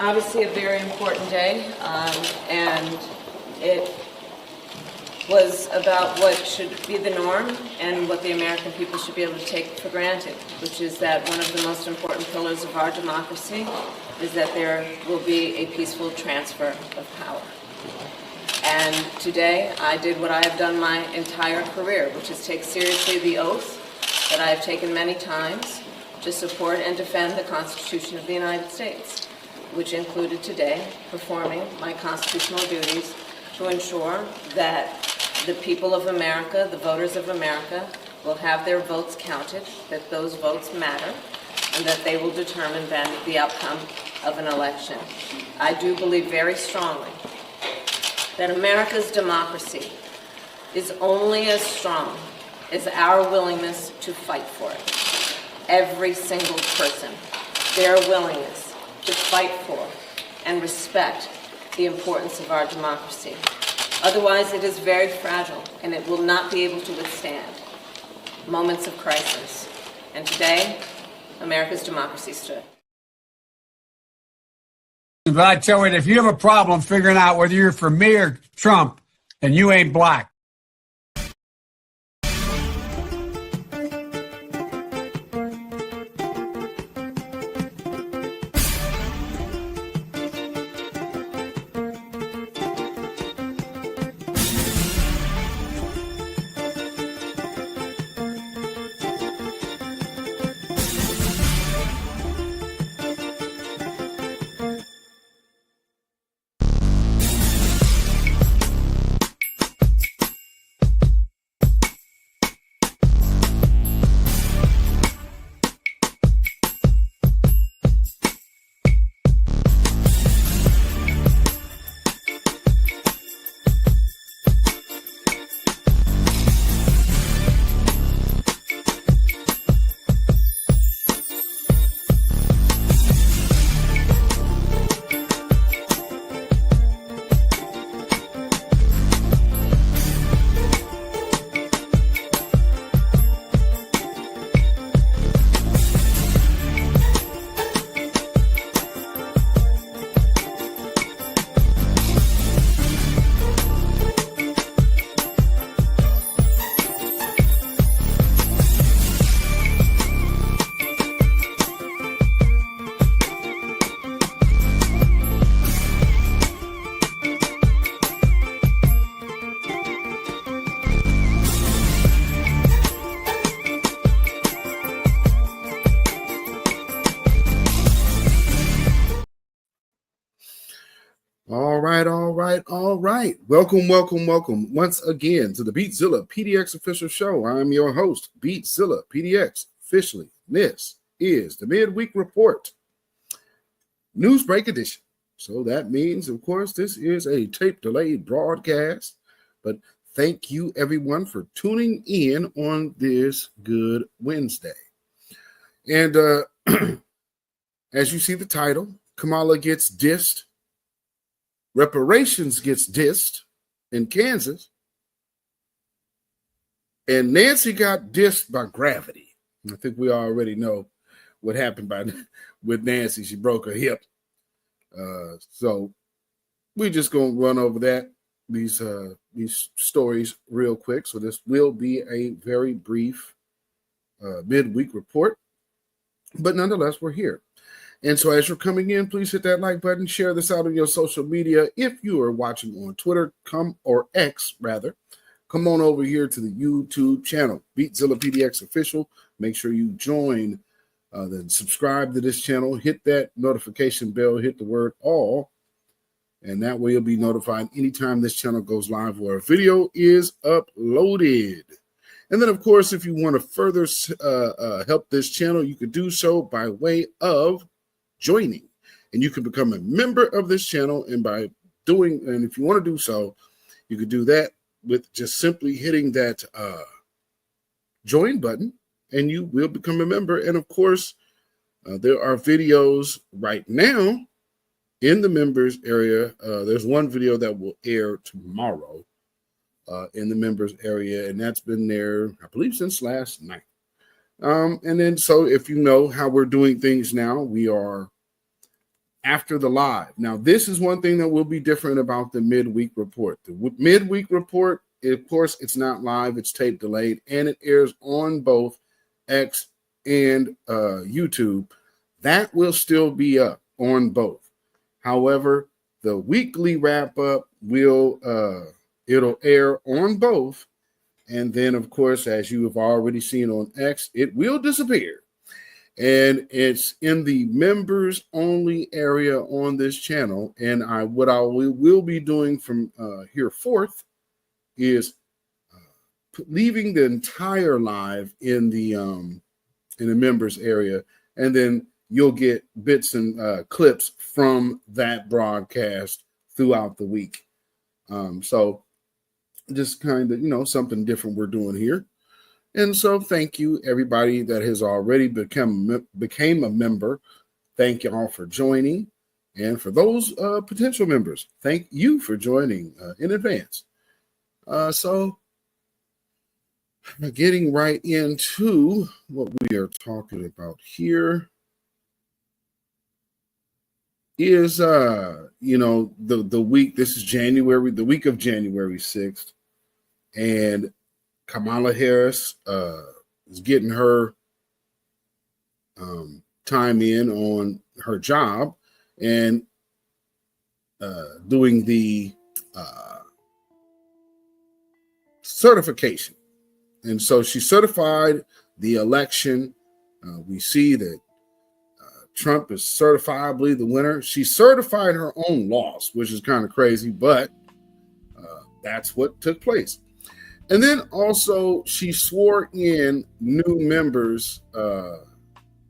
Obviously a very important day, and it was about what should be the norm and what the American people should be able to take for granted, which is that one of the most important pillars of our democracy is that there will be a peaceful transfer of power. And today I did what I have done my entire career, which is take seriously the oath that I have taken many times to support and defend the Constitution of the United States, which included today performing my constitutional duties to ensure that the people of America, the voters of America, will have their votes counted, that those votes matter, and that they will determine then the outcome of an election. I do believe very strongly that America's democracy is only as strong as our willingness to fight for it. Every single person, their willingness to fight for and respect the importance of our democracy. Otherwise, it is very fragile, and it will not be able to withstand moments of crisis. And today, America's democracy stood. But I tell you, if you have a problem figuring out whether you're for me or Trump, then you ain't black. All right. Welcome once again to the Beatzilla PDX official show. I'm your host, Beatzilla PDX. Officially, this is the midweek report, news break edition. So that means, of course, this is a tape delayed broadcast. But thank you, everyone, for tuning in on this good Wednesday. And as you see the title, Kamala gets dissed. Reparations gets dissed in Kansas, and Nancy got dissed by gravity. I think we already know what happened with Nancy. She broke her hip. So we're just going to run over these stories real quick. So this will be a very brief midweek report, but nonetheless, we're here. And so as you're coming in, please hit that like button, share this out on your social media. If you are watching on Twitter, or X rather, come on over here to the YouTube channel, Beatzilla PDX Official. Make sure you join, then subscribe to this channel, hit that notification bell, hit the word all, and that way you'll be notified anytime this channel goes live or a video is uploaded. And then, of course, if you want to further help this channel, you could do so by way of joining, and you can become a member of this channel. And if you want to do so, you could do that with just simply hitting that join button, and you will become a member. And of course, there are videos right now in the members area. There's one video that will air tomorrow in the members area, and that's been there, I believe, since last night. And then, so if you know how we're doing things now, we are after the live. Now, this is one thing that will be different about the midweek report. The midweek report, of course, it's not live, it's tape delayed, and it airs on both X and YouTube. That will still be up on both. However, the weekly wrap up will it'll air on both. And then, of course, as you have already seen on X, it will disappear. And it's in the members only area on this channel. And what I will be doing from here forth is leaving the entire live in the members area, and then you'll get bits and clips from that broadcast throughout the week. So just kind of, something different we're doing here. And so thank you, everybody that has already became a member. Thank you all for joining. And for those potential members, thank you for joining in advance. So getting right into what we are talking about here is, the week, this is January, the week of January 6th. And Kamala Harris is getting her time in on her job and doing the certification. And so she certified the election. We see that Trump is certifiably the winner. She certified her own loss, which is kind of crazy, but that's what took place. And then also she swore in new members to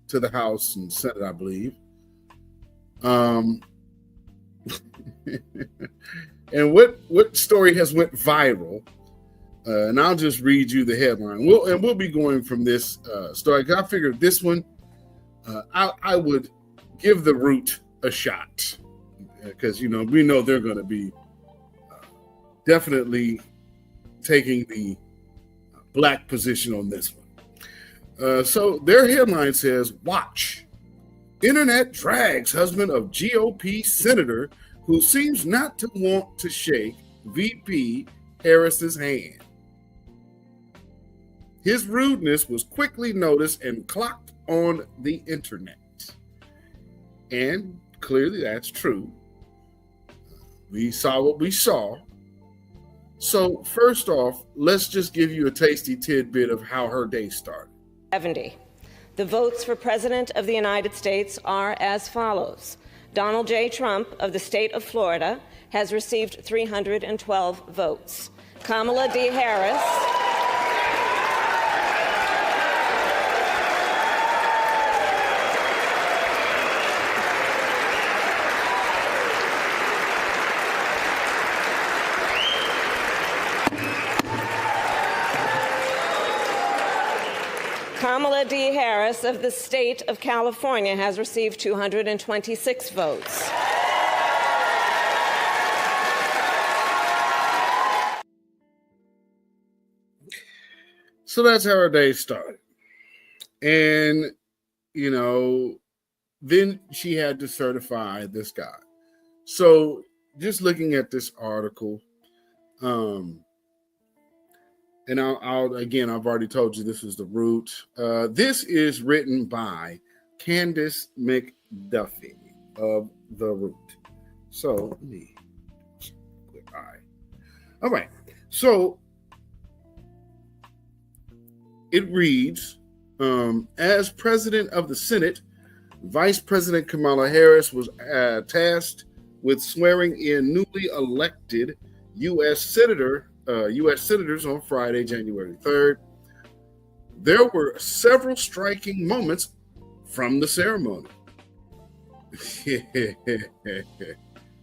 the House and Senate, I believe. And what story has went viral? And I'll just read you the headline. We'll be going from this story. I figured this one, I would give the root a shot because we know they're going to be definitely taking the black position on this one. So their headline says, "Watch. Internet drags husband of GOP senator who seems not to want to shake VP Harris's hand. His rudeness was quickly noticed and clocked on the internet." And clearly that's true. We saw what we saw. So first off, let's just give you a tasty tidbit of how her day started. 70. The votes for President of the United States are as follows. Donald J. Trump of the state of Florida has received 312 votes. Kamala D. Harris Kamala D. Harris of the state of California has received 226 votes. So that's how her day started. And, then she had to certify this guy. So just looking at this article, and I've already told you this is the root. This is written by Candace McDuffie of The Root. So let me click all right. So it reads, as president of the Senate, Vice President Kamala Harris was tasked with swearing in newly elected U.S. senators on Friday, January 3rd. There were several striking moments from the ceremony, to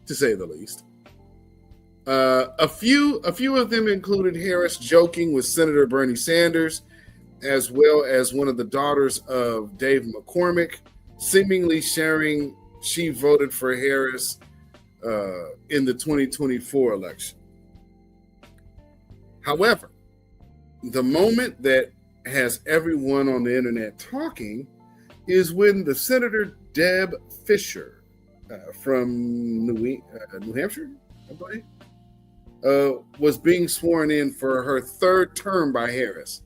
say the least. A few of them included Harris joking with Senator Bernie Sanders, as well as one of the daughters of Dave McCormick, seemingly sharing she voted for Harris in the 2024 election. However, the moment that has everyone on the internet talking is when the Senator Deb Fischer from New Hampshire, I believe, was being sworn in for her third term by Harris.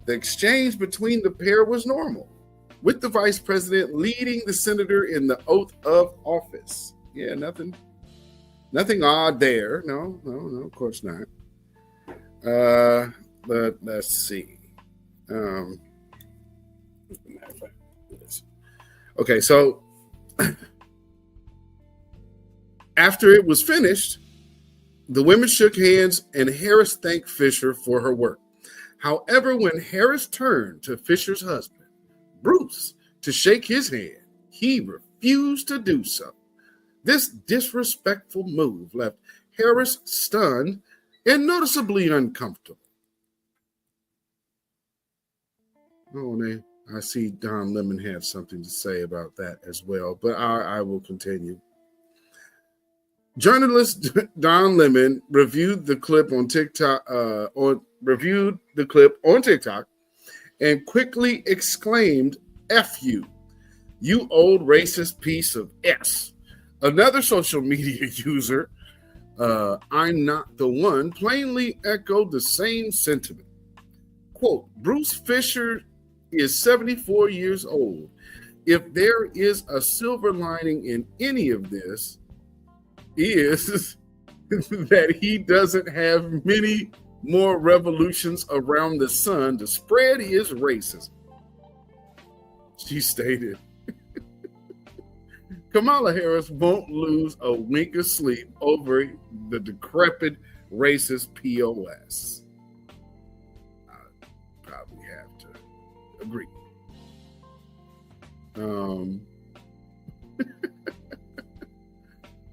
The exchange between the pair was normal, with the vice president leading the senator in the oath of office. Yeah, nothing odd there. No, of course not. But let's see. Okay, so after it was finished, the women shook hands and Harris thanked Fisher for her work. However, when Harris turned to Fisher's husband, Bruce, to shake his hand, he refused to do so. This disrespectful move left Harris stunned and noticeably uncomfortable. Oh, man, I see Don Lemon had something to say about that as well, but I will continue. Journalist Don Lemon reviewed the clip on TikTok, and quickly exclaimed, "F you, you old racist piece of S." Another social media user, I'm not the one, plainly echoed the same sentiment. Quote, Bruce Fisher is 74 years old. If there is a silver lining in any of this, is that he doesn't have many more revolutions around the sun to spread his racism. She stated, Kamala Harris won't lose a wink of sleep over the decrepit racist POS. I probably have to agree.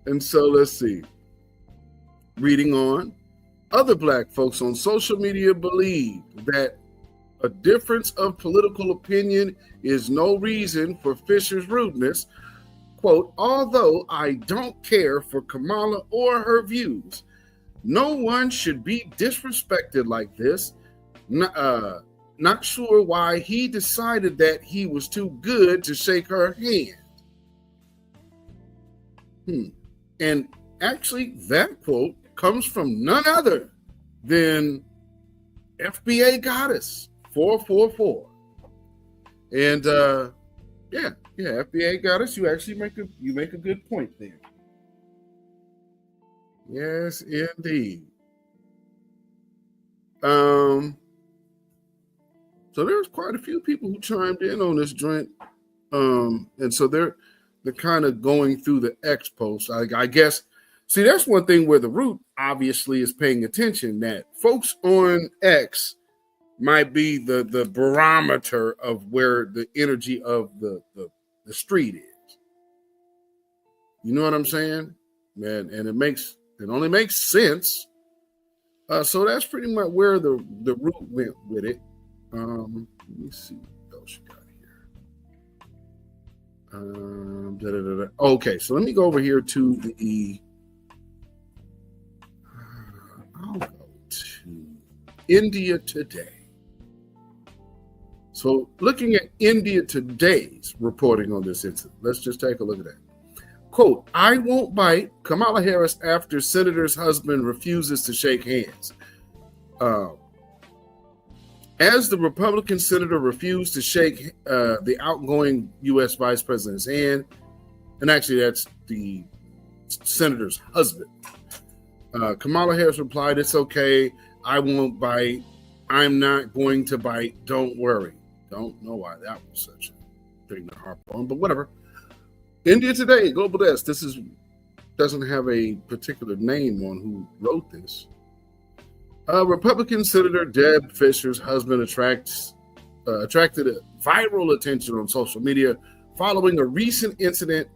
And so let's see. Reading on, other black folks on social media believe that a difference of political opinion is no reason for Fisher's rudeness. Quote, although I don't care for Kamala or her views, no one should be disrespected like this. Not sure why he decided that he was too good to shake her hand. And actually, that quote comes from none other than FBA Goddess 444. And yeah, FBA Goddess, you actually make a good point there. Yes, indeed. So there's quite a few people who chimed in on this joint. And so they're kind of going through the X post. I guess, see, that's one thing where the root obviously is paying attention, that folks on X might be the barometer of where the energy of the street is. You know what I'm saying? Man, and it only makes sense. So that's pretty much where the root went with it. Let me see what else you got here. Okay, so let me go over here to the I'll go to India Today. So looking at India Today's reporting on this incident, let's just take a look at that. Quote, I won't bite, Kamala Harris after senator's husband refuses to shake hands. As the Republican senator refused to shake the outgoing U.S. vice president's hand, and actually that's the senator's husband, Kamala Harris replied, it's okay, I won't bite, I'm not going to bite, don't worry. Don't know why that was such a thing to harp on, but whatever. India Today, Global Desk, doesn't have a particular name on who wrote this. Republican Senator Deb Fisher's husband attracted viral attention on social media following a recent incident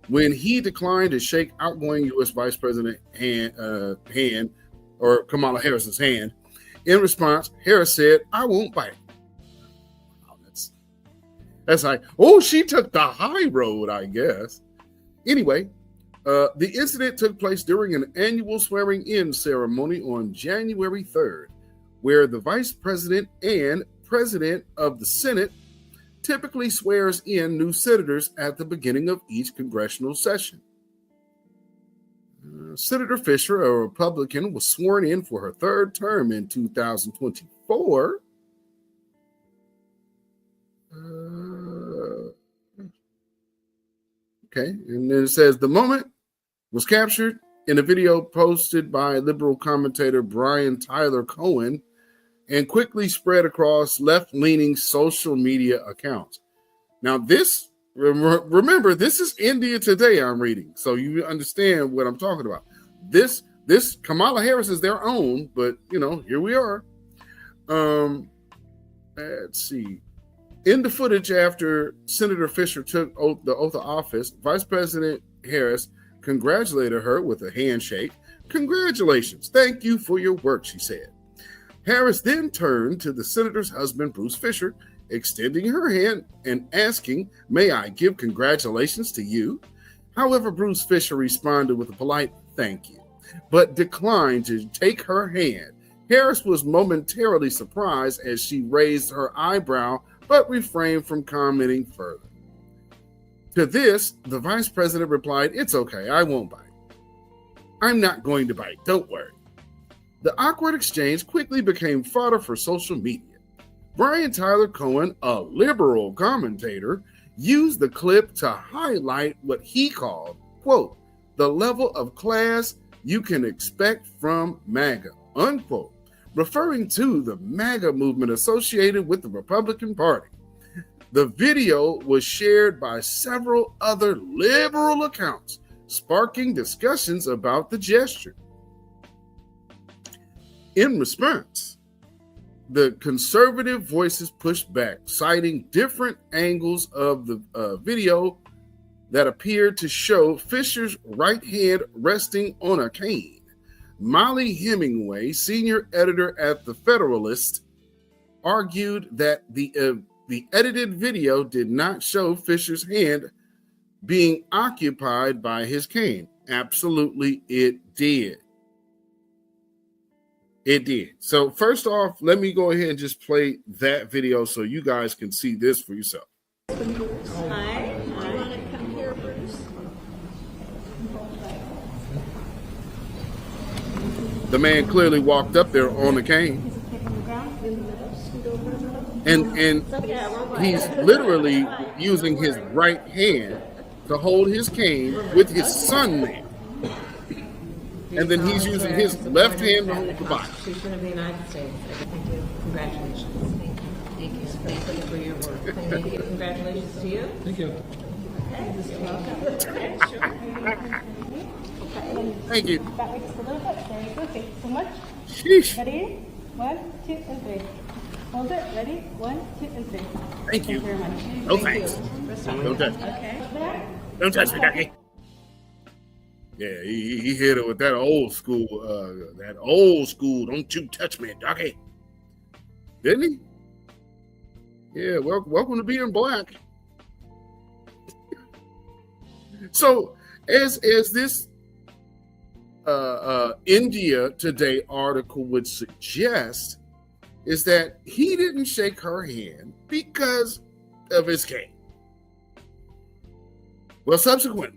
when he declined to shake outgoing U.S. Vice President hand, or Kamala Harris's hand. In response, Harris said, I won't bite. Wow, that's like, oh, she took the high road, I guess. Anyway, the incident took place during an annual swearing-in ceremony on January 3rd, where the vice president and president of the Senate typically swears in new senators at the beginning of each congressional session. Senator Fisher, a Republican, was sworn in for her third term in 2024. Okay, and then it says the moment was captured in a video posted by liberal commentator Brian Tyler Cohen and quickly spread across left-leaning social media accounts. Now, this, remember, this is India Today I'm reading, so you understand what I'm talking about. This Kamala Harris is their own, but, here we are. Let's see. In the footage after Senator Fisher took the oath of office, Vice President Harris congratulated her with a handshake. "Congratulations. Thank you for your work," she said. Harris then turned to the senator's husband, Bruce Fisher, extending her hand and asking, "May I give congratulations to you?" However, Bruce Fisher responded with a polite "thank you," but declined to take her hand. Harris was momentarily surprised as she raised her eyebrow, but refrained from commenting further. To this, the vice president replied, "It's okay, I won't bite. I'm not going to bite, don't worry." The awkward exchange quickly became fodder for social media. Brian Tyler Cohen, a liberal commentator, used the clip to highlight what he called, quote, "the level of class you can expect from MAGA," unquote, referring to the MAGA movement associated with the Republican Party. The video was shared by several other liberal accounts, sparking discussions about the gesture. In response, the conservative voices pushed back, citing different angles of the video that appeared to show Fisher's right hand resting on a cane. Molly Hemingway, senior editor at The Federalist, argued that the edited video did not show Fisher's hand being occupied by his cane. Absolutely, it did. It did. So first off, let me go ahead and just play that video so you guys can see this for yourself. Hi. You want to come here, Bruce? The man clearly walked up there on the cane. And he's literally using his right hand to hold his cane with his son there. And then he's using his left hand to hold the Bible. President of the United States. Thank you. Congratulations. Thank you. Thank you for your work. Thank you. Congratulations to you. Thank you. Thank you. Back way just a little bit. There you go. Thank you so much. Sheesh. Ready? 1, 2, and 3. Hold it. Ready? 1, 2, and 3. Thank you. Thank you very much. No thanks. Don't touch me. Okay. Don't touch me, Ducky. Yeah, he hit it with that old school, don't you touch me, Ducky. Didn't he? Yeah, welcome to being black. So, as this India Today article would suggest, is that he didn't shake her hand because of his cane. Well, subsequently,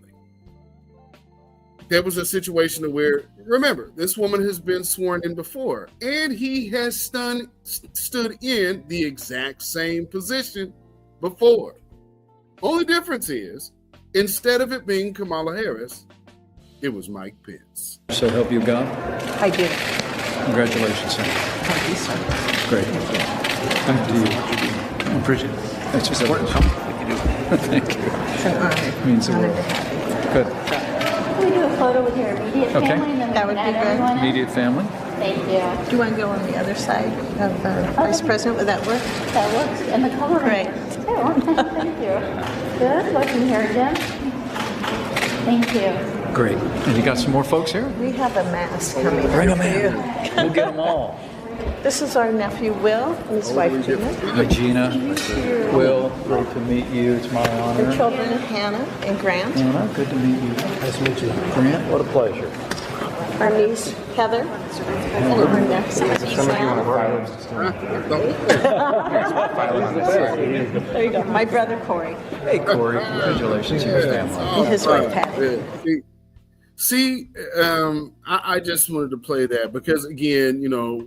there was a situation where, remember, this woman has been sworn in before, and he has stood in the exact same position before. Only difference is, instead of it being Kamala Harris, it was Mike Pence. So help you God? I do. Congratulations, sir. Thank you, sir. Great. Thank you. I appreciate it. That's just important. Thank you. It's an honor. Means the world. Good. Can we do a photo with your immediate Okay. family and then we That would can be add good. everyone in? Immediate family. Thank you. Do you want to go on the other side of Vice President? Would that work? That works. And the color. Great. Thank you. Good. Looking here again. Thank you. Great. And you got some more folks here? We have a mass coming. Bring them for in. you. We'll get them all. This is our nephew Will and his wife Gina. Hi, Gina. Will, great to meet you. It's my Their honor. children Hannah and Grant. Anna, good to meet you. Nice to meet you. Grant, what a pleasure. Our niece Heather. And our nephew Sam. There you go. My brother Corey Hey, Corey, congratulations. Your family. and his wife Patty. See, I just wanted to play that because, again, you know,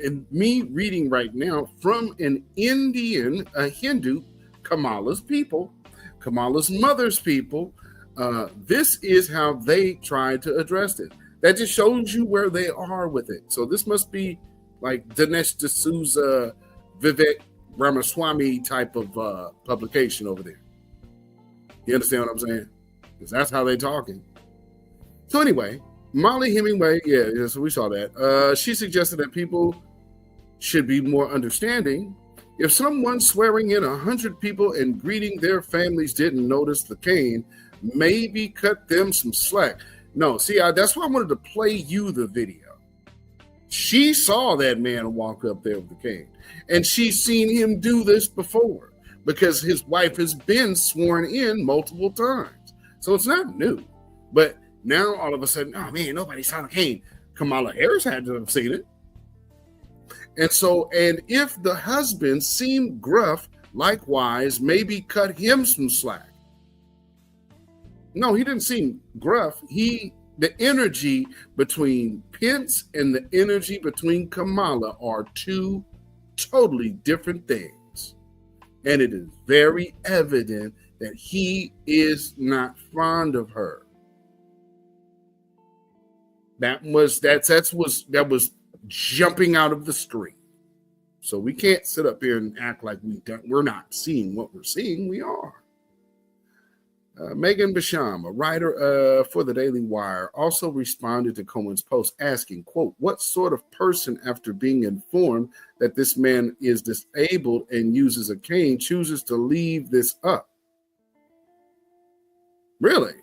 in me reading right now from an Indian, a Hindu, Kamala's people, Kamala's mother's people, this is how they tried to address it. That just shows you where they are with it. So this must be like Dinesh D'Souza, Vivek Ramaswamy type of publication over there. You understand what I'm saying? Because that's how they're talking. So anyway, Molly Hemingway, yeah, so we saw that. She suggested that people should be more understanding. If someone swearing in 100 people and greeting their families didn't notice the cane, maybe cut them some slack. No, see, that's why I wanted to play you the video. She saw that man walk up there with the cane, and she's seen him do this before because his wife has been sworn in multiple times. So it's not new. But now all of a sudden, oh man, nobody saw the cane. Kamala Harris had to have seen it. And so, and if the husband seemed gruff, likewise, maybe cut him some slack. No, he didn't seem gruff. The energy between Pence and the energy between Kamala are two totally different things. And it is very evident that he is not fond of her. That was jumping out of the screen. So we can't sit up here and act like we're not seeing what we're seeing. We are. Megan Basham, a writer for the Daily Wire, also responded to Cohen's post asking, quote, what sort of person, after being informed that this man is disabled and uses a cane, chooses to leave this up? Really?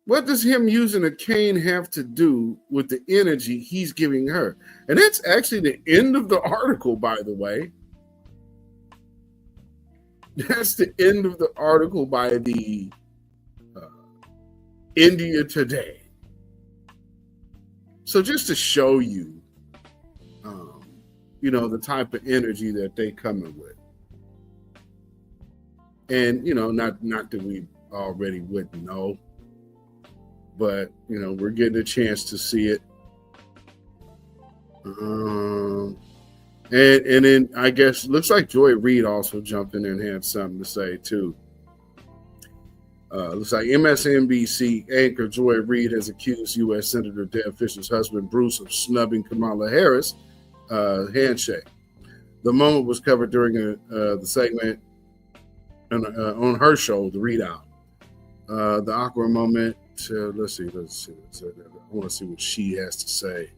What does him using a cane have to do with the energy he's giving her? And that's actually the end of the article, by the way. That's the end of the article by the India Today. So just to show you, the type of energy that they coming with. And, not that we already wouldn't know, but, we're getting a chance to see it. And then I guess looks like Joy Reid also jumped in there and had something to say too. Looks like MSNBC anchor Joy Reid has accused U.S. Senator Deb Fisher's husband Bruce of snubbing Kamala Harris' handshake. The moment was covered during the segment on her show, The Readout. The awkward moment. Let's see. I want to see what she has to say.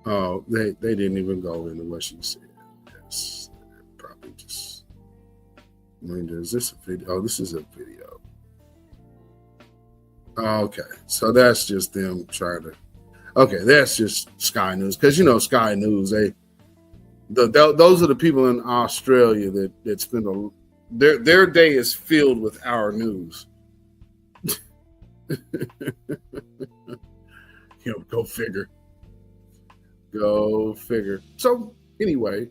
Oh, they didn't even go into what she said. Yes, probably just. Is this a video? Oh, this is a video. Okay, so that's just them trying to. Okay, that's just Sky News because Sky News. Those are the people in Australia that spend their day is filled with our news. Go figure. Go figure. So anyway,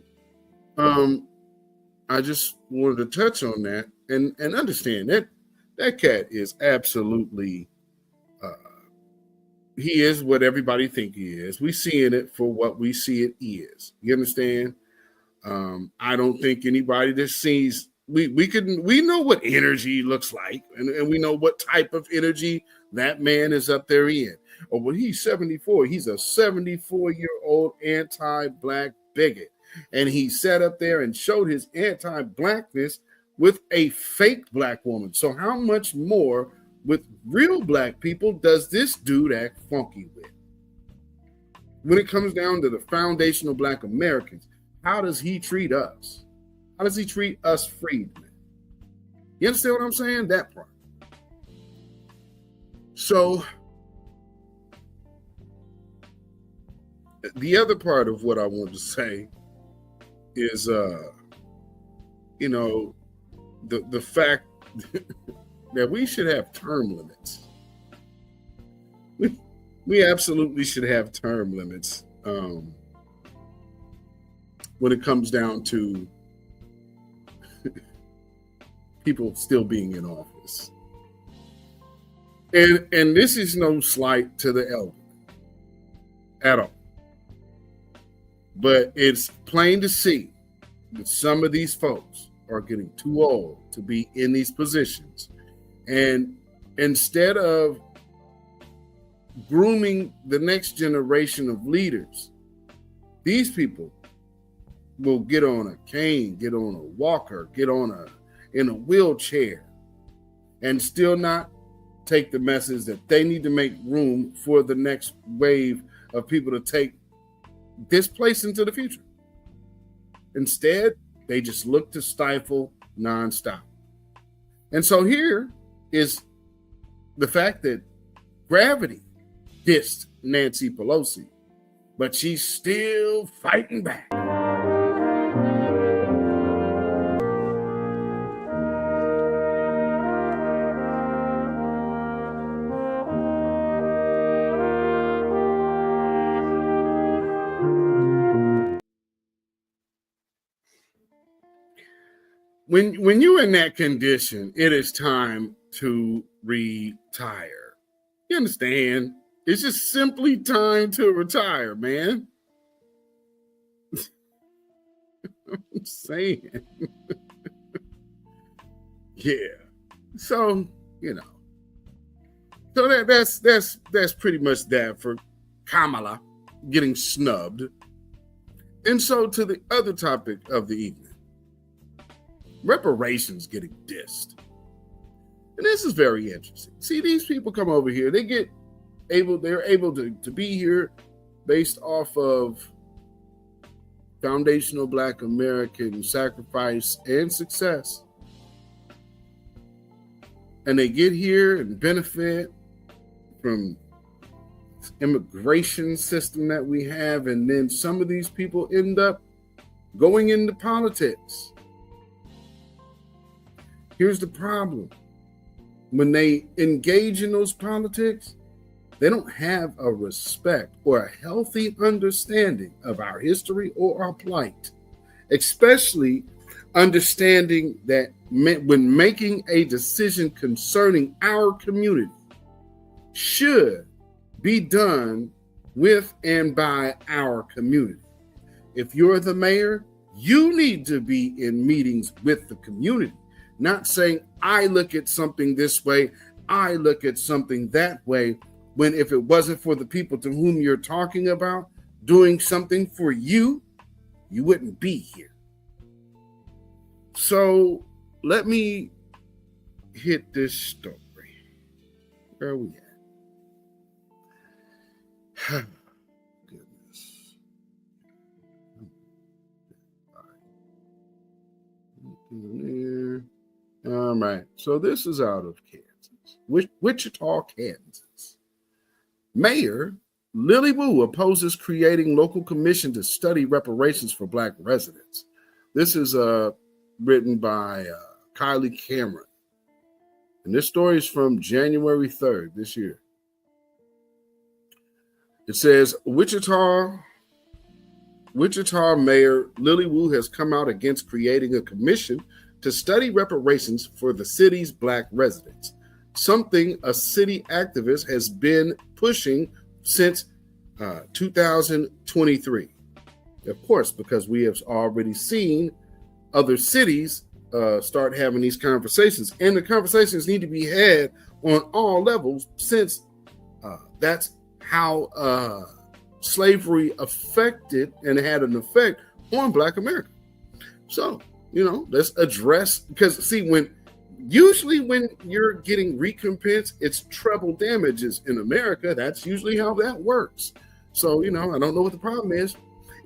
I just wanted to touch on that and understand that cat is absolutely he is what everybody think he is. We seeing it for what we see it is. You understand? I don't think anybody that sees we know what energy looks like, and we know what type of energy that man is up there in. Or when he's 74, he's a 74-year-old anti-black bigot. And he sat up there and showed his anti-blackness with a fake black woman. So how much more with real black people does this dude act funky with? When it comes down to the foundational black Americans, how does he treat us? How does he treat us freedmen? You understand what I'm saying? That part. So the other part of what I want to say is, the fact that we should have term limits. We absolutely should have term limits when it comes down to people still being in office. And this is no slight to the elderly at all. But it's plain to see that some of these folks are getting too old to be in these positions. And instead of grooming the next generation of leaders, these people will get on a cane, get on a walker, get on in a wheelchair, and still not take the message that they need to make room for the next wave of people to take this place into the future. Instead, they just look to stifle nonstop. And so here is the fact that gravity dissed Nancy Pelosi, but she's still fighting back. When you're in that condition, it is time to retire. You understand? It's just simply time to retire, man. I'm saying. Yeah. So, So that's pretty much that for Kamala getting snubbed. And so to the other topic of the evening. Reparations getting dissed. And this is very interesting. See, these people come over here, they're able to be here based off of foundational Black American sacrifice and success. And they get here and benefit from immigration system that we have, and then some of these people end up going into politics. Here's the problem. When they engage in those politics, they don't have a respect or a healthy understanding of our history or our plight, especially understanding that when making a decision concerning our community should be done with and by our community. If you're the mayor, you need to be in meetings with the community. Not saying, I look at something this way, I look at something that way, when if it wasn't for the people to whom you're talking about doing something for you, you wouldn't be here. So let me hit this story. Where are we at? Goodness. All right, so this is out of Kansas, Wichita, Kansas. Mayor Lily Wu opposes creating local commission to study reparations for Black residents. This is written by Kylie Cameron, and this story is from January 3rd this year. It says, Wichita Mayor Lily Wu has come out against creating a commission to study reparations for the city's Black residents, something a city activist has been pushing since 2023. Of course, because we have already seen other cities start having these conversations, and the conversations need to be had on all levels, since that's how slavery affected and had an effect on Black America. So, let's address, because see, usually when you're getting recompense, it's treble damages in America. That's usually how that works. So, I don't know what the problem is.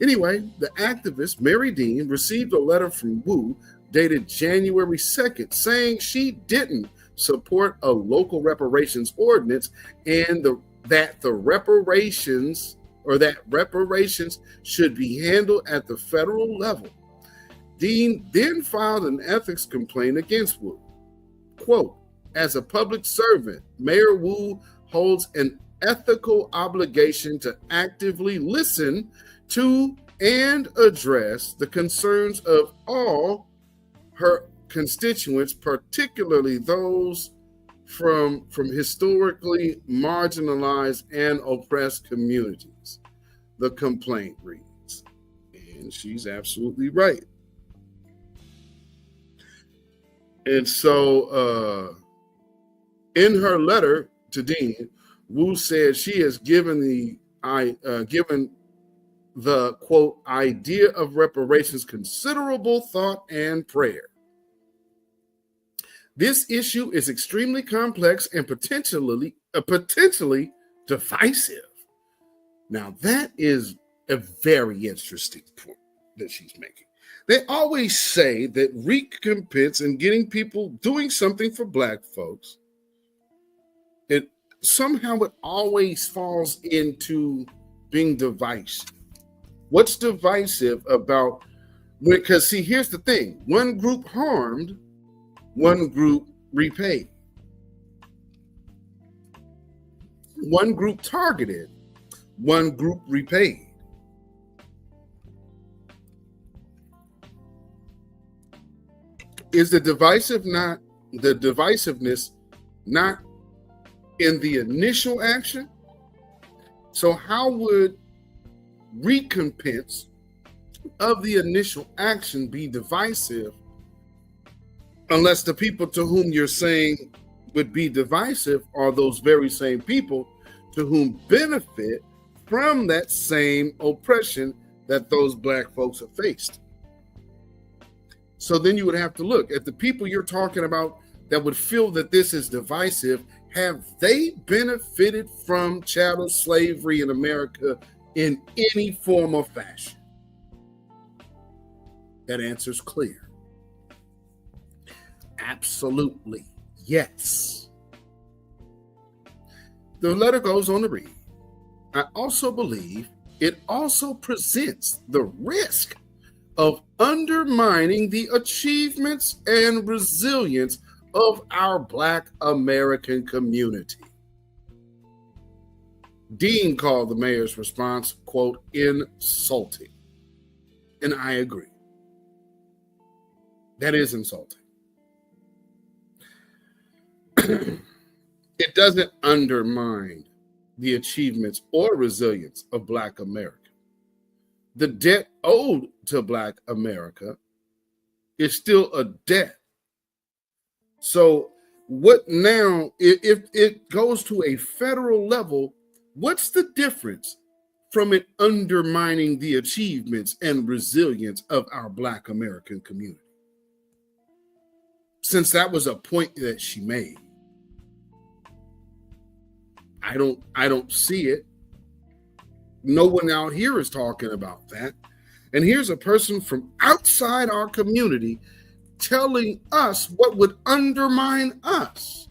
Anyway, the activist, Mary Dean, received a letter from Wu dated January 2nd saying she didn't support a local reparations ordinance and that reparations should be handled at the federal level. Dean then filed an ethics complaint against Wu. Quote, as a public servant, Mayor Wu holds an ethical obligation to actively listen to and address the concerns of all her constituents, particularly those from historically marginalized and oppressed communities, the complaint reads. And she's absolutely right. And so in her letter to Dean, Wu said she has given the quote idea of reparations considerable thought and prayer. This issue is extremely complex and potentially divisive. Now, that is a very interesting point that she's making. They always say that recompense and getting people doing something for Black folks, it always falls into being divisive. What's divisive about, because see, here's the thing. One group harmed, one group repaid. One group targeted, one group repaid. Is the divisiveness not in the initial action? So how would recompense of the initial action be divisive unless the people to whom you're saying would be divisive are those very same people to whom benefit from that same oppression that those Black folks have faced? So then you would have to look at the people you're talking about that would feel that this is divisive. Have they benefited from chattel slavery in America in any form or fashion? That answer's clear. Absolutely, yes. The letter goes on to read, I also believe it also presents the risk of undermining the achievements and resilience of our Black American community. Dean called the mayor's response, quote, insulting. And I agree. That is insulting. It doesn't undermine the achievements or resilience of Black America. The debt owed to Black America is still a debt. So what now, if it goes to a federal level, what's the difference from it undermining the achievements and resilience of our Black American community? Since that was a point that she made, I don't see it. No one out here is talking about that. And here's a person from outside our community telling us what would undermine us.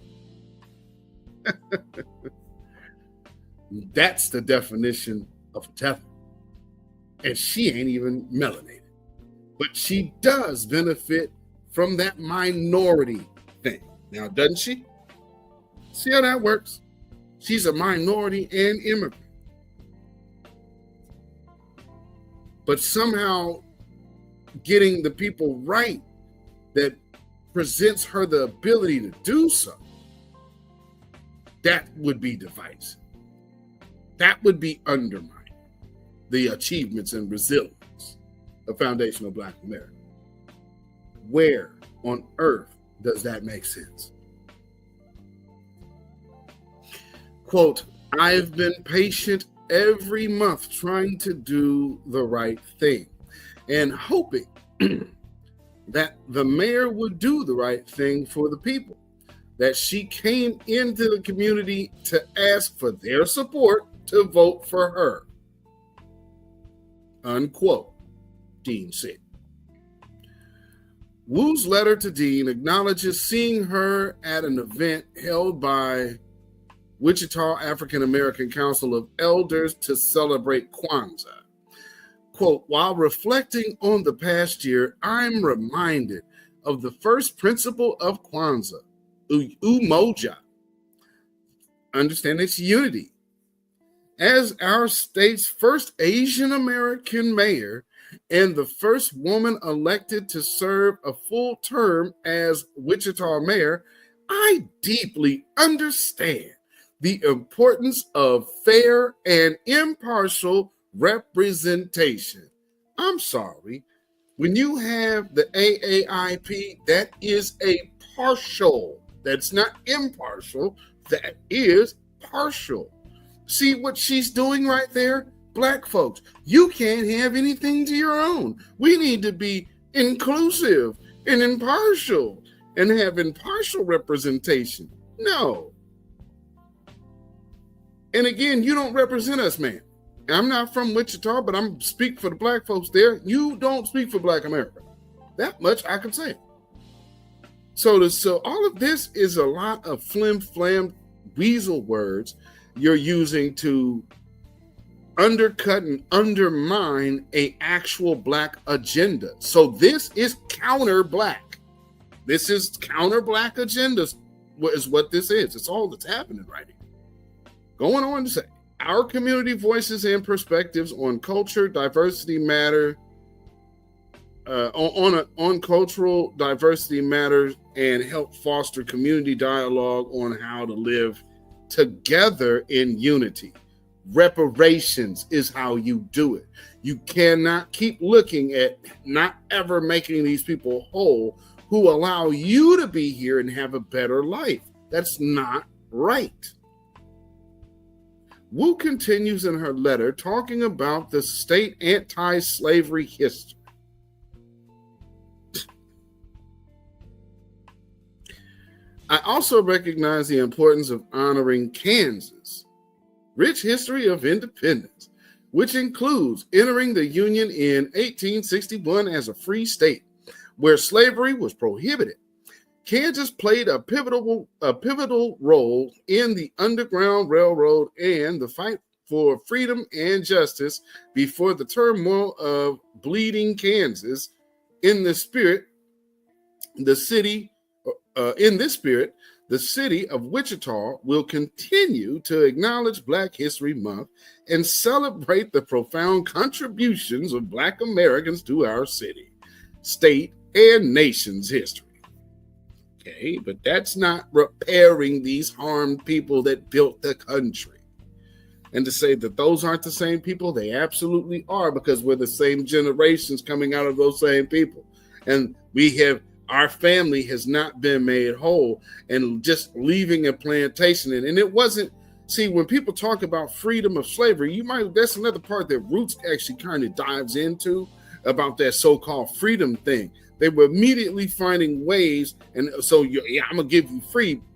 That's the definition of devil. And she ain't even melanated. But she does benefit from that minority thing. Now, doesn't she? See how that works? She's a minority and immigrant. But somehow getting the people right that presents her the ability to do so, that would be divisive. That would be undermining the achievements and resilience of foundational Black America. Where on earth does that make sense? Quote, I've been patient every month trying to do the right thing and hoping that the mayor would do the right thing for the people, that she came into the community to ask for their support to vote for her. Unquote, Dean said. Wu's letter to Dean acknowledges seeing her at an event held by Wichita African American Council of Elders to celebrate Kwanzaa. Quote, while reflecting on the past year, I'm reminded of the first principle of Kwanzaa, umoja. Understand it's unity, as our state's first Asian American mayor and the first woman elected to serve a full term as Wichita mayor, I deeply understand the importance of fair and impartial representation. I'm sorry, when you have the AAIP, that is a partial. That's not impartial. That is partial. See what she's doing right there? Black folks, you can't have anything to your own. We need to be inclusive and impartial and have impartial representation. No. And again, you don't represent us, man. I'm not from Wichita, but I'm speak for the black folks there. You don't speak for Black America. That much I can say. So all of this is a lot of flim-flam weasel words you're using to undercut and undermine a actual black agenda. So this is counter-black. This is counter-black agenda is what this is. It's all that's happening right here. Going on to say, our community voices and perspectives on culture, diversity matter, on cultural diversity matters, and help foster community dialogue on how to live together in unity. Reparations is how you do it. You cannot keep looking at not ever making these people whole who allow you to be here and have a better life. That's not right. Wu continues in her letter talking about the state anti-slavery history. I also recognize the importance of honoring Kansas' rich history of independence, which includes entering the Union in 1861 as a free state, where slavery was prohibited. Kansas played a pivotal role in the Underground Railroad and the fight for freedom and justice before the turmoil of bleeding Kansas. In this spirit, the city of Wichita will continue to acknowledge Black History Month and celebrate the profound contributions of Black Americans to our city, state, and nation's history. Okay, but that's not repairing these harmed people that built the country. And to say that those aren't the same people, they absolutely are, because we're the same generations coming out of those same people. And our family has not been made whole, and just leaving a plantation. And it wasn't, see, when people talk about freedom of slavery, that's another part that Roots actually kind of dives into about that so-called freedom thing. They were immediately finding ways, and so I'm gonna give you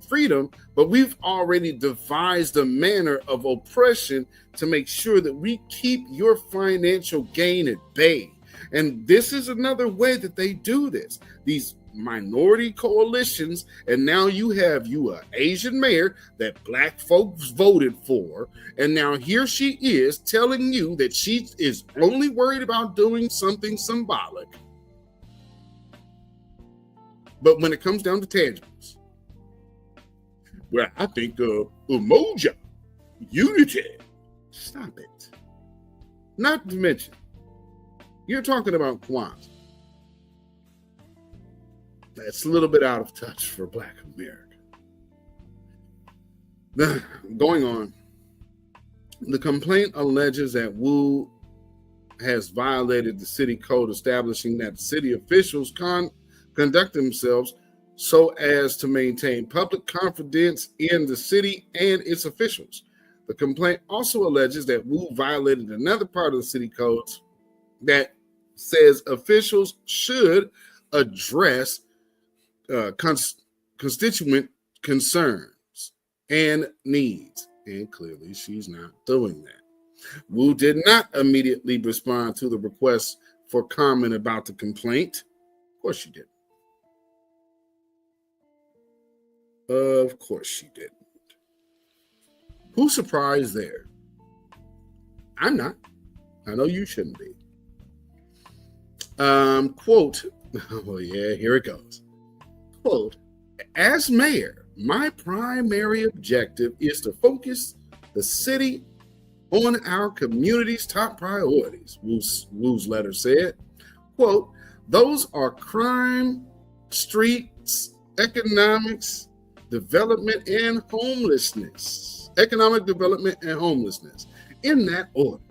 freedom, but we've already devised a manner of oppression to make sure that we keep your financial gain at bay. And this is another way that they do this. These minority coalitions, and now you have an Asian mayor that Black folks voted for, and now here she is telling you that she is only worried about doing something symbolic. But when it comes down to tangibles, well, I think Umoja, unity, stop it. Not to mention, you're talking about Kwanzaa. That's a little bit out of touch for Black America. Going on, the complaint alleges that Wu has violated the city code establishing that city officials conduct themselves so as to maintain public confidence in the city and its officials. The complaint also alleges that Wu violated another part of the city codes that says officials should address constituent concerns and needs. And clearly she's not doing that. Wu did not immediately respond to the request for comment about the complaint. Of course she didn't. Of course she didn't. Who's surprised there? I'm not. I know you shouldn't be. Quote, oh yeah, here it goes. Quote, as mayor, my primary objective is to focus the city on our community's top priorities, Wu's letter said. Quote, those are crime, streets, economics, development, and homelessness. Economic development and homelessness. In that order.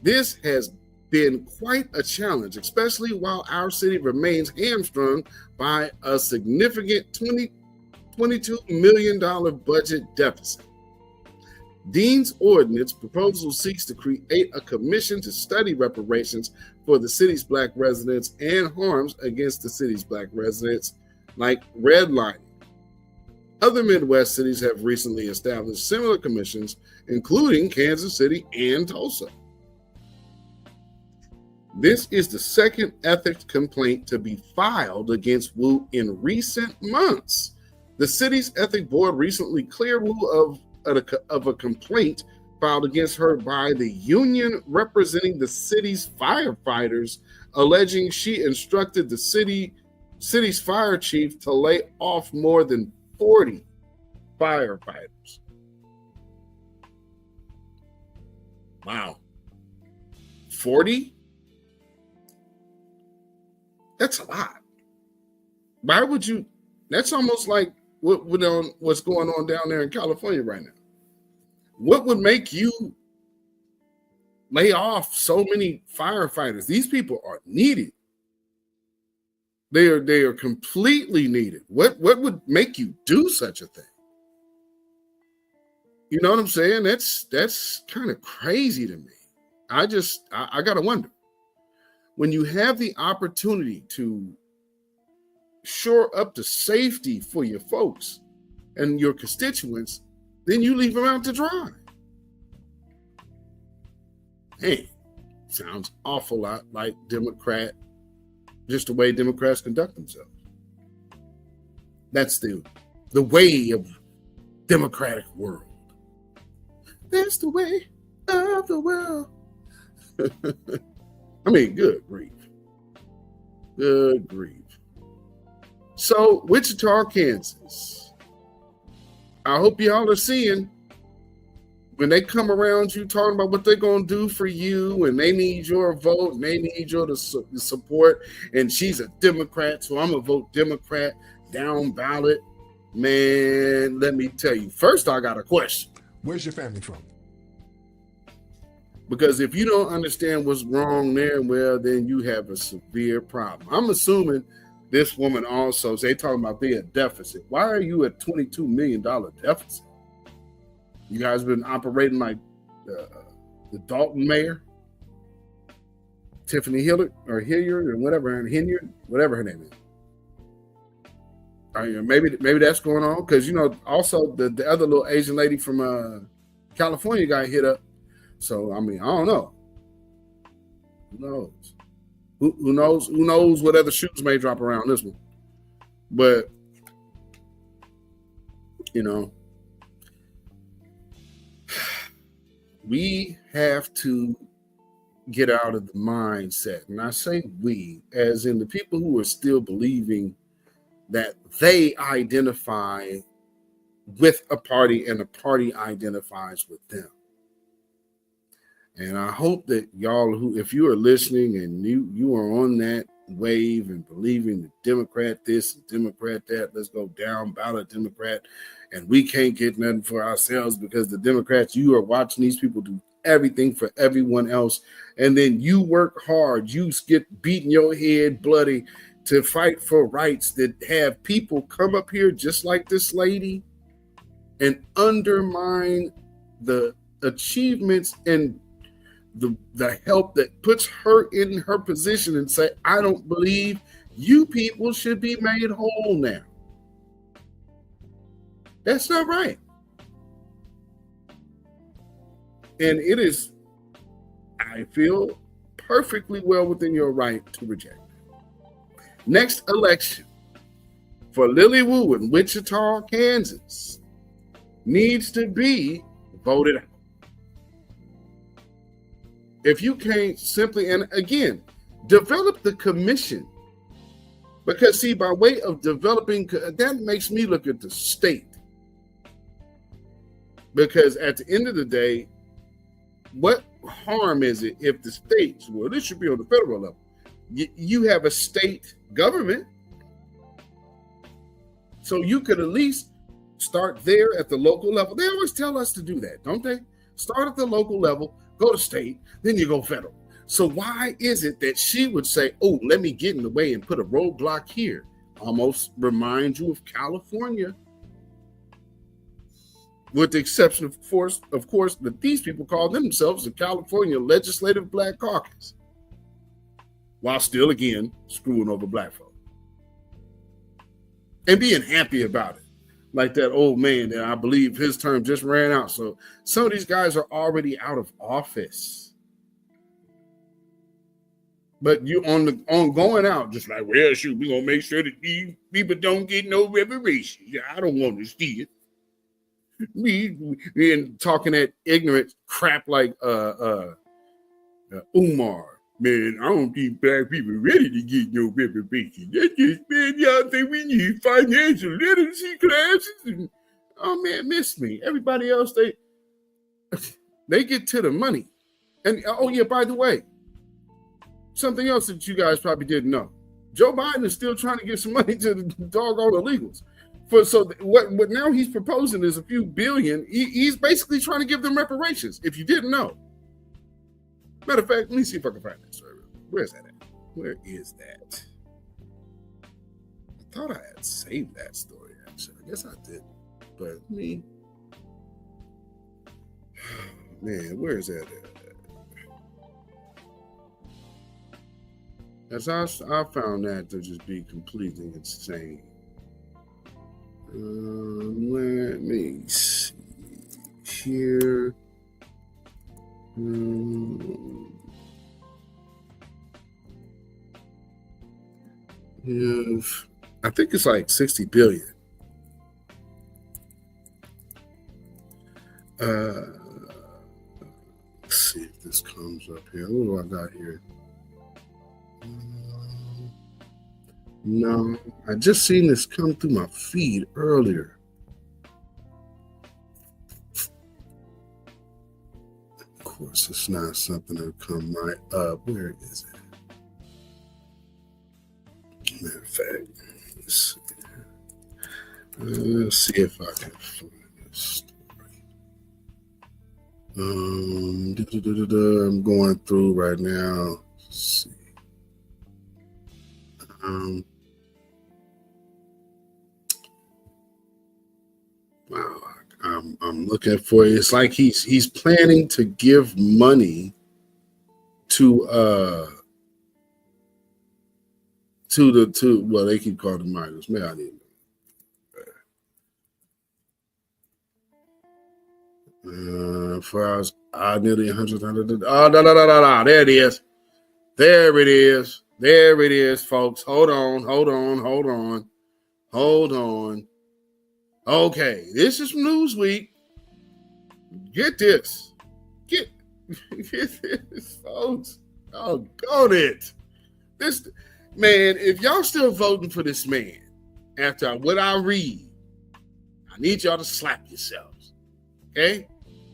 This has been quite a challenge, especially while our city remains hamstrung by a significant $22 million budget deficit. Dean's ordinance proposal seeks to create a commission to study reparations for the city's Black residents and harms against the city's Black residents, like redlining. Other Midwest cities have recently established similar commissions, including Kansas City and Tulsa. This is the second ethics complaint to be filed against Wu in recent months. The city's ethics board recently cleared Wu of a complaint filed against her by the union representing the city's firefighters, alleging she instructed the city's fire chief to lay off more than 40 firefighters. Wow. 40? That's a lot. Why would you? That's almost like what's going on down there in California right now. What would make you lay off so many firefighters? These people are needed. They are completely needed. What would make you do such a thing? You know what I'm saying? That's kind of crazy to me. I gotta wonder. When you have the opportunity to shore up the safety for your folks and your constituents, then you leave them out to dry. Hey, sounds awful lot like Democrat, just the way Democrats conduct themselves. That's the way of democratic world. That's the way of the world. I mean, good grief. Good grief. So, Wichita, Kansas. I hope y'all are seeing when they come around you talking about what they're going to do for you and they need your vote and they need your support. And she's a Democrat, so I'm going to vote Democrat down ballot. Man, let me tell you. First, I got a question. Where's your family from? Because if you don't understand what's wrong there, well, then you have a severe problem. I'm assuming this woman also, they talking about being a deficit. Why are you at $22 million deficit? You guys been operating like the Dalton mayor, Tiffany Hilliard or Hilliard or whatever, whatever her name is. Maybe that's going on because also the other little Asian lady from California got hit up. So I mean, I don't know. Who knows? Who knows? Who knows what other shoes may drop around this one? But we have to get out of the mindset, and I say we, as in the people who are still believing that they identify with a party and the party identifies with them. And I hope that y'all if you are listening and you are on that wave and believing the Democrat this, Democrat that, let's go down ballot Democrat, and we can't get nothing for ourselves because the Democrats, you are watching these people do everything for everyone else. And then you work hard, you get beating your head bloody to fight for rights that have people come up here just like this lady and undermine the achievements and the help that puts her in her position and say, I don't believe you people should be made whole now. That's not right. And it is, I feel, perfectly well within your right to reject it. Next election for Lily Wu in Wichita, Kansas needs to be voted out. If you can't simply, and again, develop the commission. Because see, by way of developing, that makes me look at the state. Because at the end of the day, what harm is it if the states, well, this should be on the federal level. You have a state government, so you could at least start there at the local level. They always tell us to do that, don't they? Start at the local level, go to state, then you go federal. So why is it that she would say, oh, let me get in the way and put a roadblock here? Almost reminds you of California. With the exception, of course, that these people call themselves the California Legislative Black Caucus, while still, again, screwing over black folk. And being happy about it. Like that old man that I believe his term just ran out. So some of these guys are already out of office. But you on going out, just like, well, shoot, we're gonna make sure that these people don't get no reparations. Yeah, I don't want to see it. Me and talking that ignorant crap like Umar. Man, I don't think black people ready to get no reparations. That's just, man, y'all think we need financial literacy classes? And, oh, man, miss me. Everybody else, they get to the money. And, oh, yeah, by the way, something else that you guys probably didn't know. Joe Biden is still trying to give some money to the doggone illegals. So what now he's proposing is a few billion. He's basically trying to give them reparations, if you didn't know. Matter of fact, let me see if I can find that story. Where's that at? Where is that? I thought I had saved that story, actually. I guess I didn't. But man, where is that at? As I found that to just be completely insane. Let me see here. I think it's like 60 billion. Let's see if this comes up here. What do I got here? No, I just seen this come through my feed earlier. Of course, it's not something that'll come right up. Where is it? Matter of fact, let's see if I can find this story. I'm going through right now. Let's see. Wow, I'm looking for it. It's like he's planning to give money to well, they keep calling them migrants. Man, I need for us, nearly 100. Oh, no. There it is. There it is. There it is, folks. Hold on. Okay, this is from Newsweek. Get this. Get this, folks. Oh, got it. This man, if y'all still voting for this man after what I read, I need y'all to slap yourselves. Okay?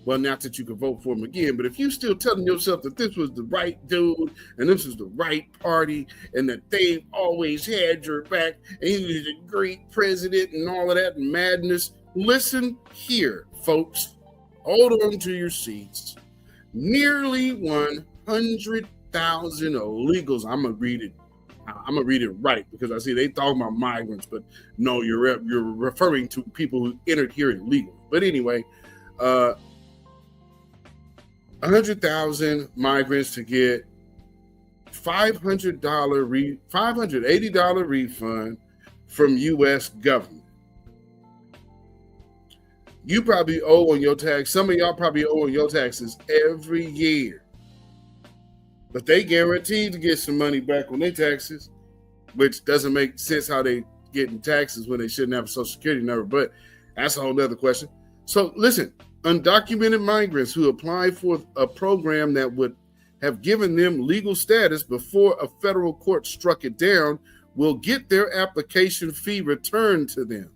Well, not that you can vote for him again, but if you still telling yourself that this was the right dude and this was the right party and that they've always had your back and he was a great president and all of that madness, listen here, folks. Hold on to your seats. Nearly 100,000 illegals. I'm gonna read it right because I see they talking about migrants, but no, you're referring to people who entered here illegally. But anyway, 100,000 migrants to get $580 refund from U.S. government. You probably owe on your tax. Some of y'all probably owe on your taxes every year. But they guaranteed to get some money back on their taxes, which doesn't make sense how they getting taxes when they shouldn't have a Social Security number. But that's a whole nother question. So listen, undocumented migrants who apply for a program that would have given them legal status before a federal court struck it down will get their application fee returned to them.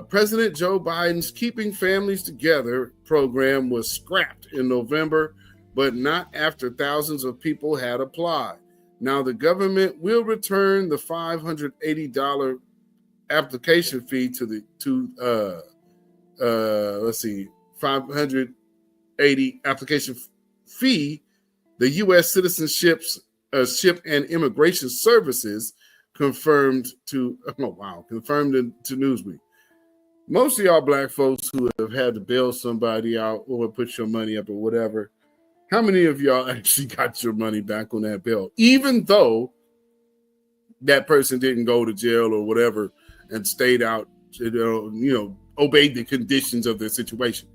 President Joe Biden's Keeping Families Together program was scrapped in November, but not after thousands of people had applied. Now the government will return the $580 application fee $580 application fee. The U.S. Citizenship and Immigration Services confirmed to Newsweek. Most of y'all black folks who have had to bail somebody out or put your money up or whatever, how many of y'all actually got your money back on that bail, even though that person didn't go to jail or whatever and stayed out, obeyed the conditions of their situation?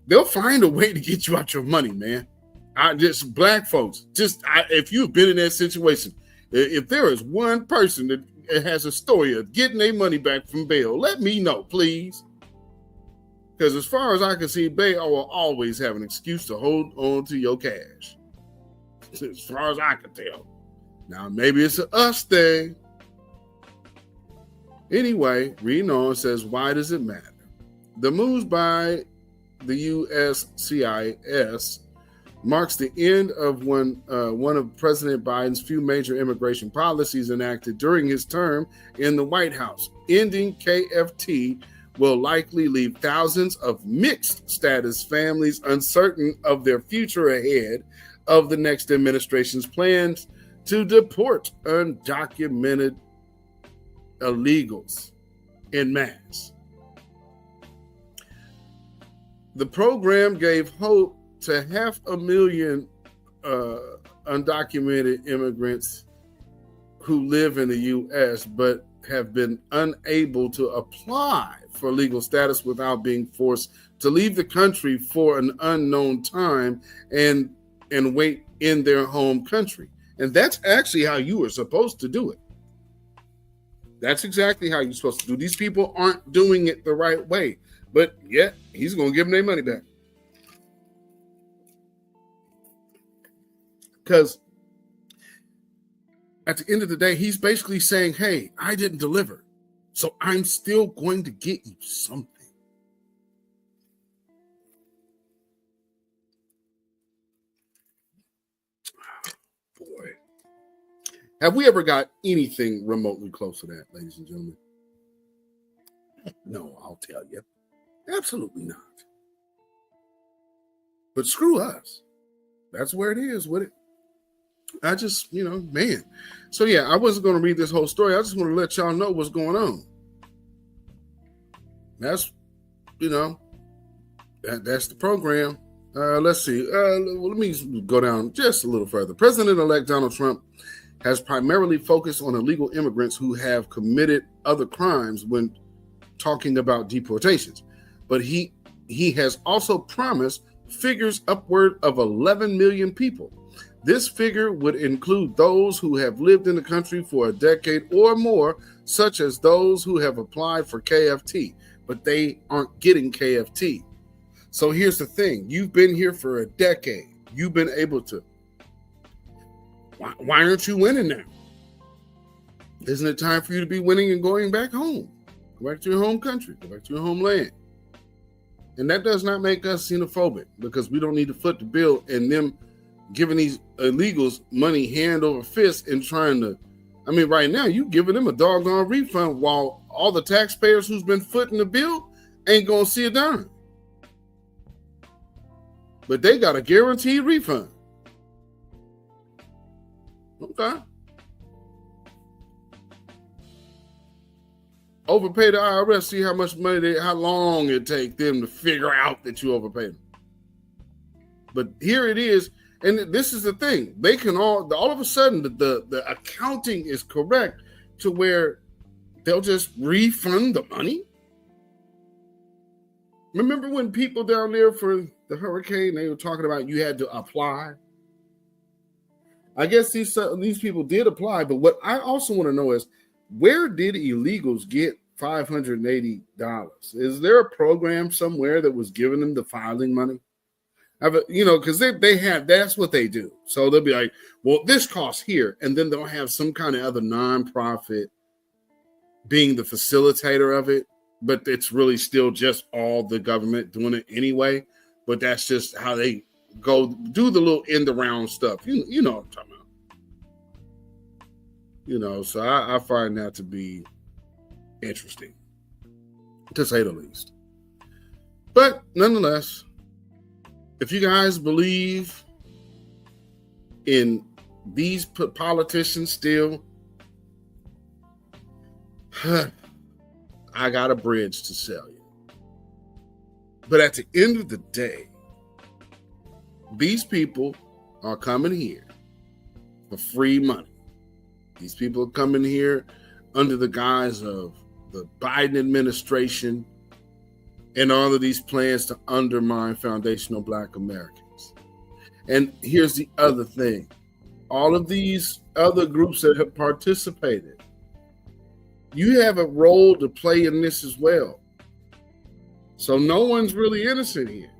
They'll find a way to get you out your money, man. Black folks, if you've been in that situation, if there is one person that has a story of getting their money back from bail, let me know, please. Because as far as I can see, bail will always have an excuse to hold on to your cash. As far as I can tell. Now, maybe it's an us thing. Anyway, reading on says, why does it matter? The moves by the USCIS marks the end of one of President Biden's few major immigration policies enacted during his term in the White House. Ending KFT will likely leave thousands of mixed status families uncertain of their future ahead of the next administration's plans to deport undocumented illegals en masse. The program gave hope to 500,000 undocumented immigrants who live in the U.S. but have been unable to apply for legal status without being forced to leave the country for an unknown time and wait in their home country. And that's actually how you are supposed to do it. That's exactly how you're supposed to do. These people aren't doing it the right way, but yet he's going to give them their money back. Because at the end of the day, he's basically saying, hey, I didn't deliver, so I'm still going to get you something. Boy. Have we ever got anything remotely close to that, ladies and gentlemen? No, I'll tell you. Absolutely not. But screw us. That's where it is with it. I just, man. So, yeah, I wasn't going to read this whole story. I just want to let y'all know what's going on. That's, that's the program. Let's see. Let me go down just a little further. President-elect Donald Trump has primarily focused on illegal immigrants who have committed other crimes when talking about deportations. But he has also promised figures upward of 11 million people. This figure would include those who have lived in the country for a decade or more, such as those who have applied for KFT, but they aren't getting KFT. So here's the thing. You've been here for a decade. You've been able to. Why aren't you winning now? Isn't it time for you to be winning and going back home? Go back to your home country. Go back to your homeland. And that does not make us xenophobic, because we don't need to foot the bill and them giving these illegals money hand over fist and trying to, right now you giving them a doggone refund while all the taxpayers who's been footing the bill ain't gonna see a dime. But they got a guaranteed refund. Okay. Overpay the IRS, see how much money how long it take them to figure out that you overpaid them. But here it is. And this is the thing. They can all of a sudden, the accounting is correct to where they'll just refund the money. Remember when people down there for the hurricane, they were talking about you had to apply? I guess these people did apply, but what I also want to know is, where did illegals get $580? Is there a program somewhere that was giving them the filing money? Because they have, that's what they do. So they'll be like, well, this costs here. And then they'll have some kind of other nonprofit being the facilitator of it. but it's really still just all the government doing it anyway. But that's just how they go do the little end around stuff. You know what I'm talking about. You know, so I find that to be interesting, to say the least. But nonetheless, if you guys believe in these politicians still, I got a bridge to sell you. But at the end of the day, these people are coming here for free money. These people are coming here under the guise of the Biden administration and all of these plans to undermine foundational Black Americans. And here's the other thing. All of these other groups that have participated, you have a role to play in this as well. So no one's really innocent here.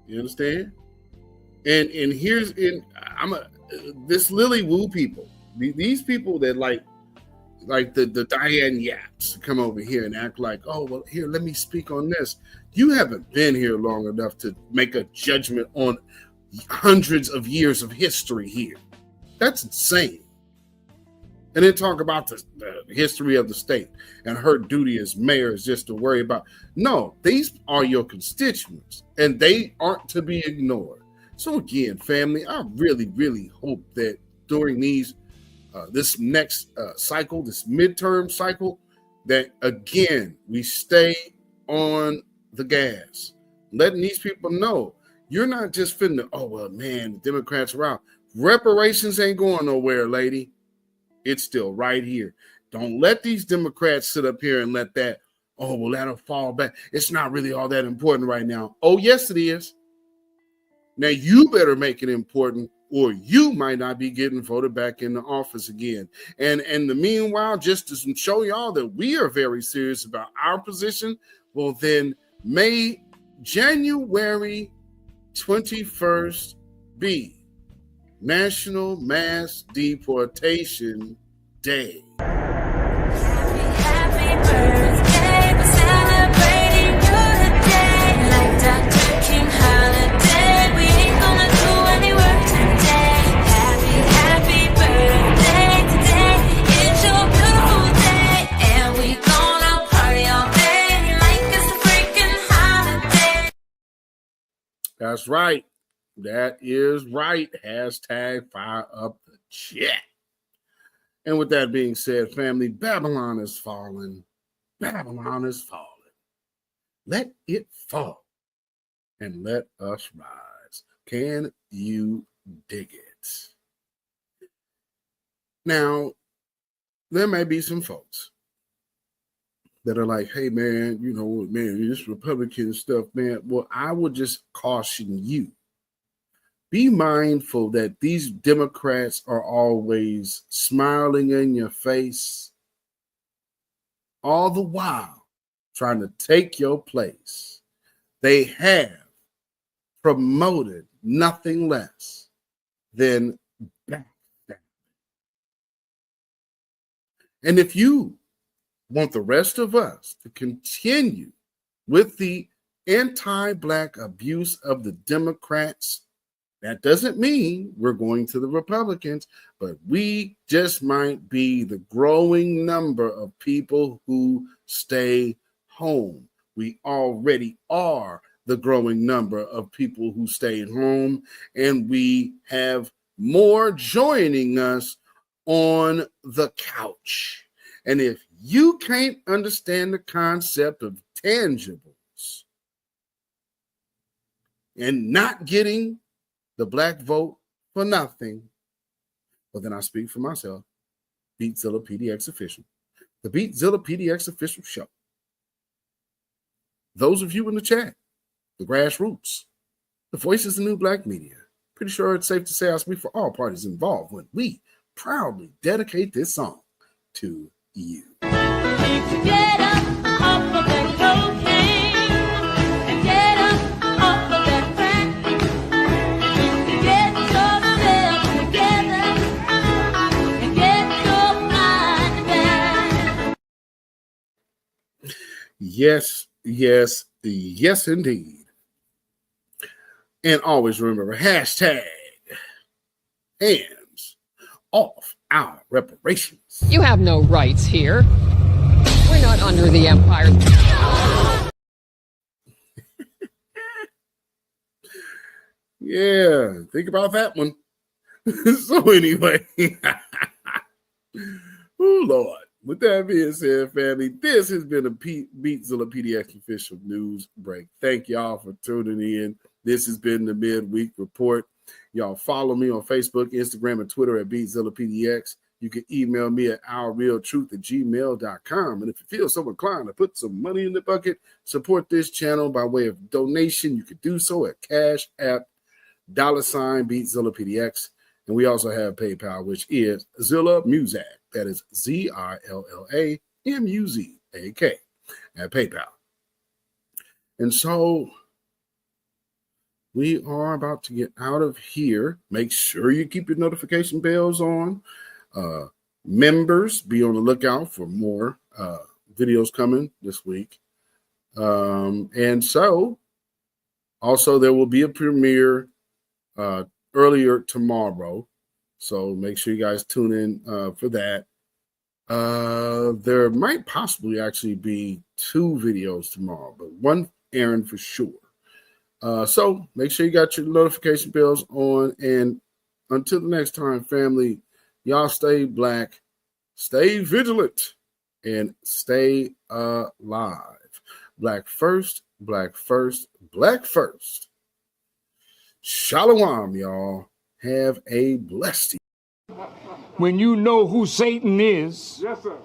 You understand? And here's this Lily Wu people, these people that like the Diane Yaps come over here and act like, oh, well, here, let me speak on this. You haven't been here long enough to make a judgment on hundreds of years of history here. That's insane. And then talk about the history of the state and her duty as mayor is just to worry about. No, these are your constituents and they aren't to be ignored. So again, family, I really, really hope that during this next cycle, this midterm cycle, that again, we stay on the gas, letting these people know you're not just finna, oh, well, man, the Democrats are out. Reparations ain't going nowhere, lady. It's still right here. Don't let these Democrats sit up here and let that, oh, well, that'll fall back. It's not really all that important right now. Oh, yes, it is. Now, you better make it important or you might not be getting voted back in the office again. And in the meanwhile, just to show y'all that we are very serious about our position, well, then may January 21st be National Mass Deportation Day. Happy birthday, we're celebrating you today. Like Dr. King holiday, we ain't gonna do any work today. Happy birthday today, it's your beautiful day. And we gonna party all day like it's a freaking holiday. That's right. That is right. Hashtag fire up the chat. And with that being said, family, Babylon is falling. Babylon is falling. Let it fall and let us rise. Can you dig it? Now, there may be some folks that are like, hey, man, you know what, man, this Republican stuff, man. Well, I would just caution you. Be mindful that these Democrats are always smiling in your face, all the while trying to take your place. They have promoted nothing less than backstabbing. And if you want the rest of us to continue with the anti-Black abuse of the Democrats, that doesn't mean we're going to the Republicans, but we just might be the growing number of people who stay home. We already are the growing number of people who stay home, and we have more joining us on the couch. And if you can't understand the concept of tangibles and not getting the Black vote for nothing, well, then I speak for myself. Beatzilla PDX Official. The Beatzilla PDX Official Show. Those of you in the chat, the grassroots, the voices of new Black media. Pretty sure it's safe to say I speak for all parties involved when we proudly dedicate this song to you. Get up off of that cocaine and get up off of that crack. Get yourself together and get your mind back. Yes, yes, yes, indeed. And always remember, hashtag hands off our reparations. You have no rights here. We're not under the empire. Yeah, think about that one. So anyway, oh Lord. With that being said, family, this has been a Beatzilla PDX official news break. Thank y'all for tuning in. This has been the midweek report. Y'all follow me on Facebook, Instagram, and Twitter at Beatzilla PDX. You can email me at ourrealtruth@gmail.com. And if you feel so inclined to put some money in the bucket, support this channel by way of donation, you can do so at CashApp, $Beatzilla PDX. And we also have PayPal, which is Zilla Muzak. That is ZILLAMUZAK at PayPal. And so we are about to get out of here. Make sure you keep your notification bells on. Members, be on the lookout for more videos coming this week. And so also there will be a premiere earlier tomorrow. So make sure you guys tune in for that. There might possibly actually be 2 videos tomorrow, but one airing for sure. So make sure you got your notification bells on. And until the next time, family, y'all stay black, stay vigilant, and stay alive. Black first, black first, black first. Shalom, y'all. Have a blessed. When you know who Satan is, yes, sir,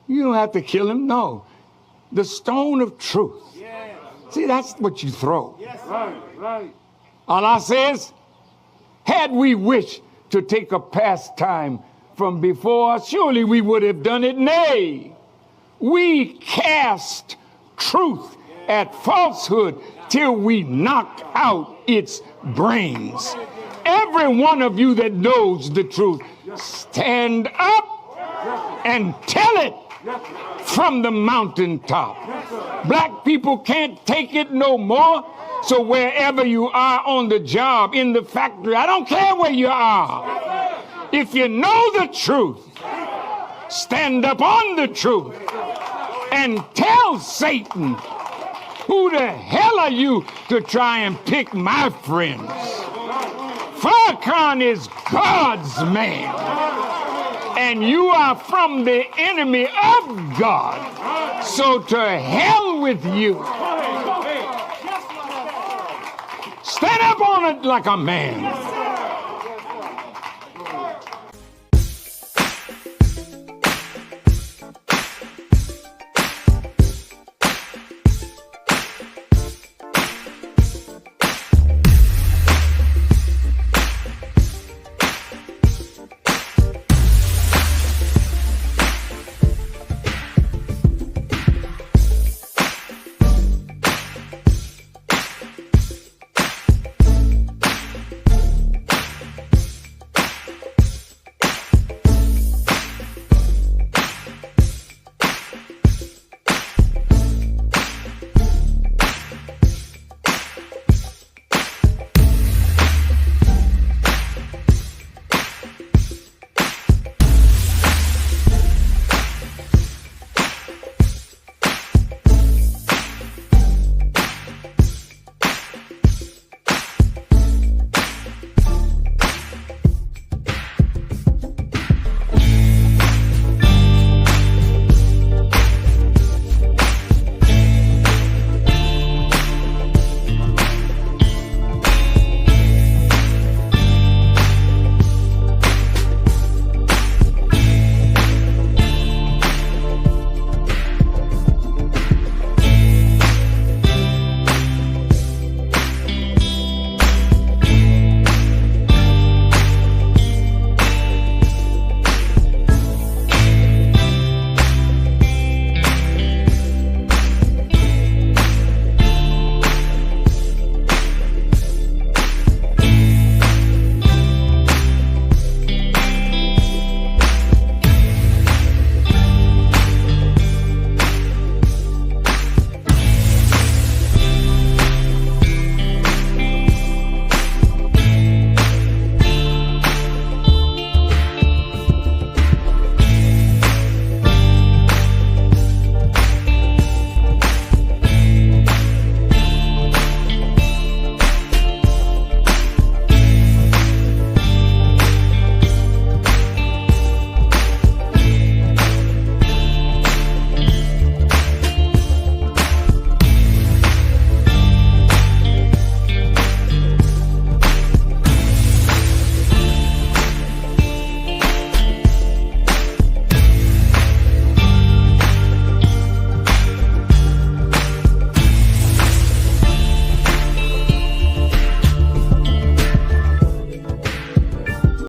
you don't have to kill him. No. The stone of truth. Yeah. See, that's what you throw. Yes, right. Allah says, had we wished to take a pastime from before, surely we would have done it. Nay, we cast truth at falsehood till we knock out its brains. Every one of you that knows the truth, stand up and tell it from the mountaintop. Black people can't take it no more. So wherever you are on the job, in the factory, I don't care where you are. If you know the truth, stand up on the truth and tell Satan, who the hell are you to try and pick my friends? Farrakhan is God's man, and you are from the enemy of God. So to hell with you. Stand up on it like a man.